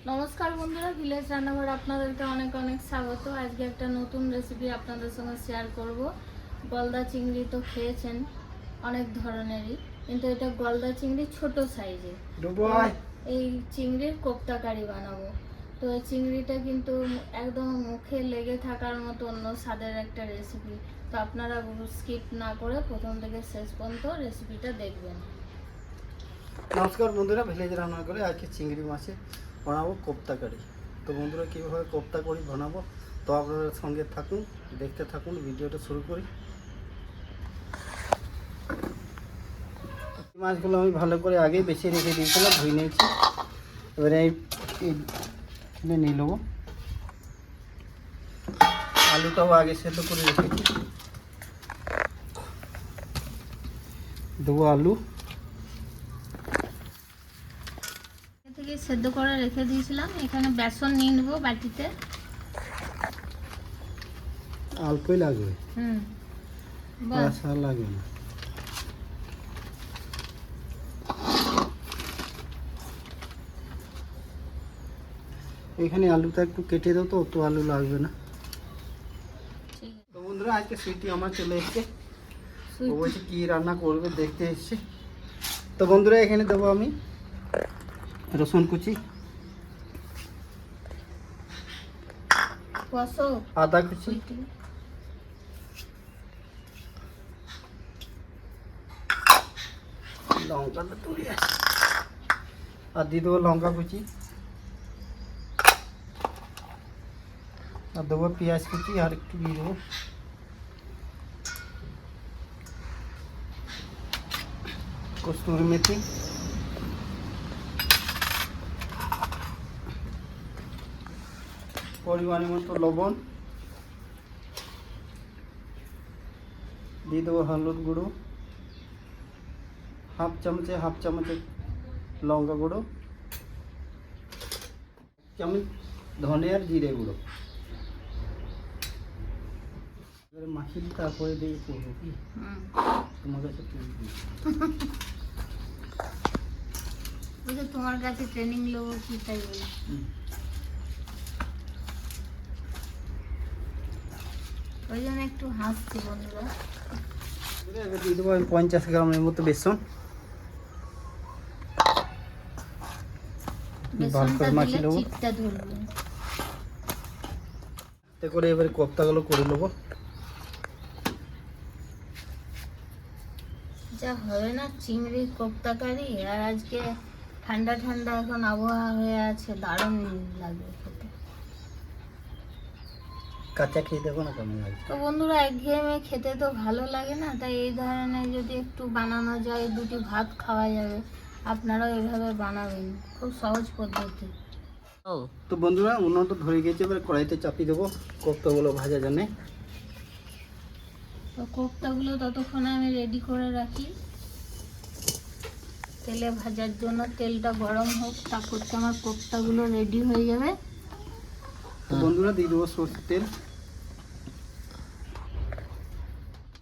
নমস্কার বন্ধুরা, ভিলেজ রান্নাঘর আপনাদেরকে অনেক অনেক স্বাগত। আজকে একটা নতুন রেসিপি আপনাদের সঙ্গে শেয়ার করব। গলদা চিংড়ি তো খেয়েছেন অনেক ধরনেরই, কিন্তু এটা গলদা চিংড়ি ছোট সাইজে। এই চিংড়ির কোপ্তা কারি বানাবো। তো এই চিংড়িটা কিন্তু একদম মুখে লেগে থাকার মতো অন্য স্বাদের একটা রেসিপি। তো আপনারা স্কিপ না করে প্রথম থেকে শেষ পর্যন্ত রেসিপিটা দেখবেন। নমস্কার বন্ধুরা, ভিলেজ রান্না করে আজকে চিংড়ি মাছে বানাবো কোপ্তা কারি। তো বন্ধুরা, কীভাবে কোপ্তা কারি বানাবো তো আপনারা সঙ্গে থাকুন, দেখতে থাকুন, ভিডিওটা শুরু করি। মাছগুলো আমি ভালো করে আগে বেছে রেখে দিয়েছিলাম, ধুয়ে নিয়েছি। এবারে নিয়ে নেবো। আলুটাও আগে সেদ্ধ করে রেখেছি, দেবো আলু। থেকে সেদ্ধ করে রেখে দিয়েছিলাম। এখানে বেসন নিয়ে নেবো বাটিতে। অল্পই লাগবে, বাস লাগবে না। এখানে আলুটা একটু কেটে দাও, তো আলু লাগবে না। তো বন্ধুরা, আজকে সুইটি আমার চলে এসছে, ও বলছে কি রান্না করবে দেখতে এসছে। তো বন্ধুরা, এখানে দেবো আমি রসুন কুচি, আদা কুচি, লঙ্কাটা তুলে আসে, আর দিয়ে দেবো লঙ্কা কুচি, আর দেবো পেঁয়াজ কুচি, আর একটু দিয়ে দেবো কসুরি মেথি, পরিমাণ মতো লবণ, দিয়ে দেবো হলুদ গুঁড়ো, হাফ চামচে লঙ্কা গুঁড়ো, চামচ ধনে আর জিরে গুঁড়ো। এবারে মাখিয়ে তারপরে দিয়ে করবো কি তোমার কাছে তোমার কাছে ট্রেনিং নেবো কি তাই বলি। ওই জন্য একটু হাসছি বন্ধুরা। এবার দিয়ে দেবো আমি 50 গ্রামের মতো বেসন। ভালো করে মাখিয়ে নেবো, এতে করে এবারে কোপ্তাগুলো করে নেবো। যা হবে না চিংড়ির কোপ্তা কারি, আর আজকে ঠান্ডা ঠান্ডা এখন আবহাওয়া হয়ে আছে, দারুণ লাগবে খেতে। কাঁচা খেয়ে দেখো না কেমন লাগে। তো বন্ধুরা, একঘেয়েমে খেতে তো ভালো লাগে না, তাই এই ধরনের যদি একটু বানানো যায়, দুটি ভাত খাওয়া যাবে। আপনারাও এভাবে বানাবেন, খুব সহজ পদ্ধতি। তো বন্ধুরা, উনুনটা ধরে গেছে, এবার কড়াইতে চাপিয়ে দেবো কোপ্তাগুলো ভাজা জানে। তো কোপ্তাগুলো ততক্ষণে আমি রেডি করে রাখি তেলে ভাজার জন্য। তেলটা গরম হোক, তারপর তো আমার কোপ্তাগুলো রেডি হয়ে যাবে। তো বন্ধুরা, দিয়ে দেবো সরষের তেল।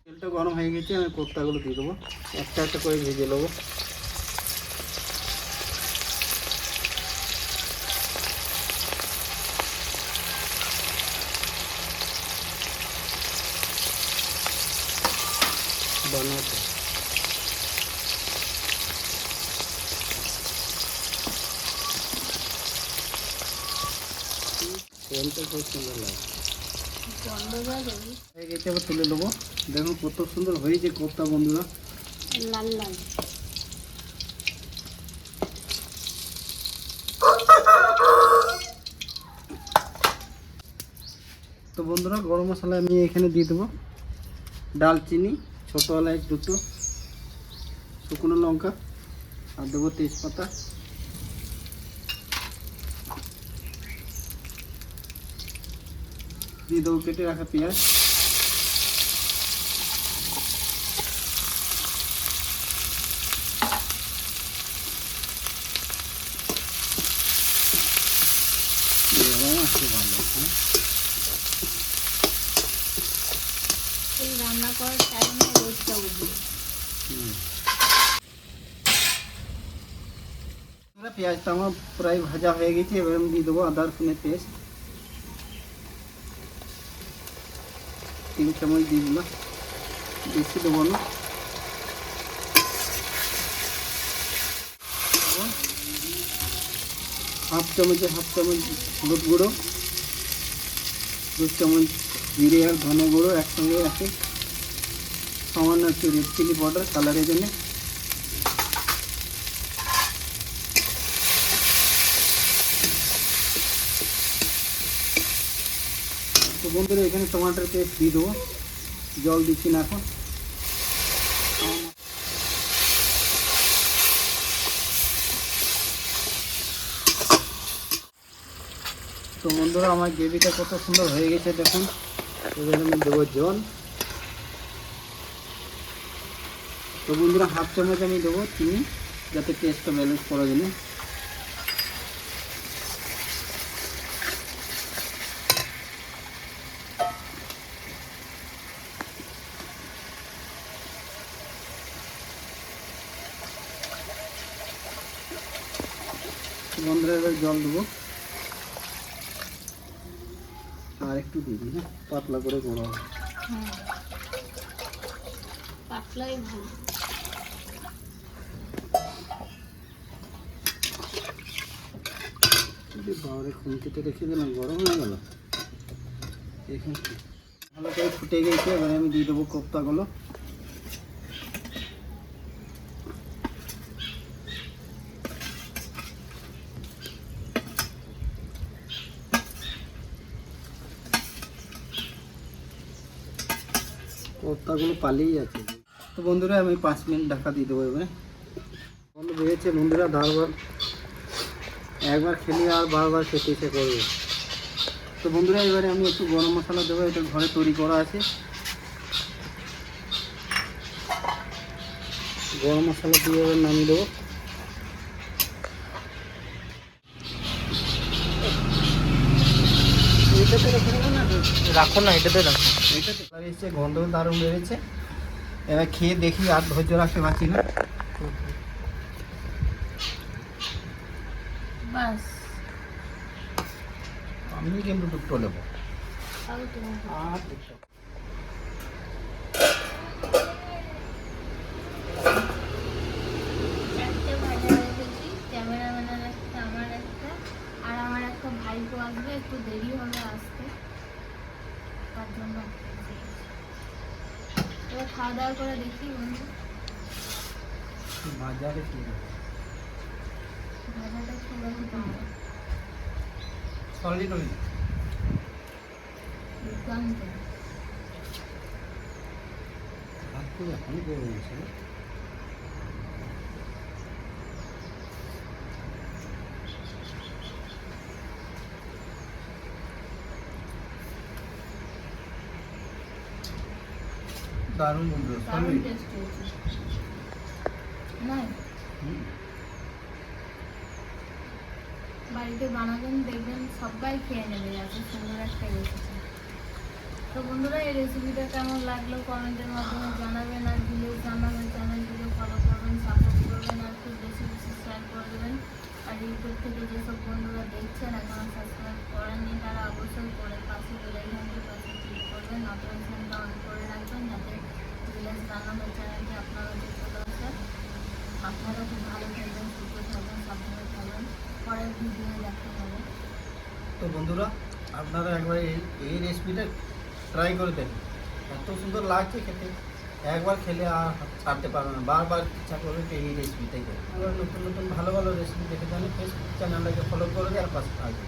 তেলটা গরম হয়ে গেছে, আমি কোপ্তাগুলো দিয়ে দেবো, একটা একটা করে ভেজে নেবো। বানাতে খুব সুন্দর লাগে, হয়ে গেছে। এবার তুলে নেবো। দেখুন কত সুন্দর হয়েছে কোপ্তা বন্ধুরা, লাল লাল। তো বন্ধুরা, গরম মশলা আমি এখানে দিয়ে দেবো ডালচিনি, ছোটো এলাচ দুটো, শুকনো লঙ্কা, আর দেবো তেজপাতা, দিয়ে দেবো কেটে রাখা পেঁয়াজ, রান্না করার টাইমে রোদটা উঠবে। পেঁয়াজটা আমার প্রায় ভাজা হয়ে গেছে, এবার আমি দিয়ে দেবো আদা রসুনের পেস্ট 3 চামচ দিয়ে দিলাম, বেশি দেবো না। হাফ চামচ হলুদ গুঁড়ো, 2 চামচ জিরে আর ধনে গুঁড়ো একসঙ্গে আছে, সামান্য একটু রেড চিলি পাউডার কালারের জন্য। তো বন্ধুরা এখানে টমাটোর পেস্ট দিয়ে দেবো, জল দিচ্ছি না এখন। তো বন্ধুরা আমার গ্রেভিটা কত সুন্দর হয়ে গেছে দেখুন। এবার আমি দেবো জল। তো বন্ধুরা হাফ চামচ আমি দেবো চিনি, যাতে টেস্টটা ব্যালেন্স করার জন্য। বন্ধুরা এবার জল দেবো, আর একটু দিয়ে দিই, হ্যাঁ পাতলা করে গোড়া হবে। পাতলাই ভালো। বাবারে খুঁটিতে রেখে দিলাম, গরম হয়ে গেল। এখানে ভালো করে ফুটে গেছে, এবারে আমি দিয়ে দেবো কোপ্তাগুলো। কোপ্তাগুলো পালিয়ে যাচ্ছে। তো বন্ধুরা আমি 5 মিনিট ঢাকা দিয়ে দেবো এবারে। বন্ধু বেড়েছে বন্ধুরা, একবার খেলে আর বারবার খেতে ইচ্ছে করবে। তো বন্ধুরা এবারে আমি একটু গরম মশলা দেবো, এটা ঘরে তৈরি করা আছে। গরম মশলা দিয়ে এবার নামিয়ে দেবো। রাখো না, এটাতে রাখো। এটাতে এসছে, গন্ধ দারুণ বেড়েছে। এবার খেয়ে দেখি, আর ধৈর্য রাখতে পারছি না। বাস আমি কিন্তু দুটো নেবো। তাও তোমার আর দুটো। চারটে ভাজা রেখেছি, ক্যামেরাম্যানের একটা, আমার একটা, আর আমার একটা ভাইপো আসবে, একটু দেরি হবে আসতে, তার জন্য। এবার খাওয়া দাওয়া করে দেখি বন্ধু। বাজারে কি ভাজাটা কীভাবে পাবো? সলিড ওই দুর্দান্ত। ভাতগুলো এখনই গরম হয়েছে। দারুণ বন্ধু, দারুণ টেস্ট হয়েছে। নয়, বাড়িতে বানাবেন, দেখবেন সবাই খেয়ে নেবে, এত সুন্দর একটা রেসিপি। তো বন্ধুরা এই রেসিপিটা কেমন লাগলো কমেন্টের মাধ্যমে জানাবেন, আর ভিলেজ রান্নাঘর চ্যানেলটিকে ফলো করবেন, সাপোর্ট করবেন, আর খুব বেশি বেশি শেয়ার করে দেবেন। আর ইউটিউব থেকে যেসব বন্ধুরা দেখছেন এখনো সাবস্ক্রাইব করেননি, তারা অবশ্যই করে পাশে বেলাইকনটি পাশে ক্লিক করবেন, নোটিফিকেশনটা অন করে রাখবেন, যাতে ভিলেজ রান্নাঘর চ্যানেলটি আপনারা চলে আসে। আপনারা খুব ভালো থাকবেন, সুস্থ থাকবেন, সাবধানে থাকবেন, পরের ভিডিও দেখা হবে। তো বন্ধুরা আপনারা একবার এই রেসিপিটা ট্রাই করে দেখুন, এত সুন্দর লাগছে খেতে। একবার খেলে আর ছাড়তে পারবে না, বারবার ইচ্ছা করবে যে এই রেসিপিটাই করবে। আবার নতুন নতুন ভালো ভালো রেসিপি দেখে জানি ফেসবুক চ্যানেলটাকে ফলো করে দিয়ে আর পাশে থাকবে।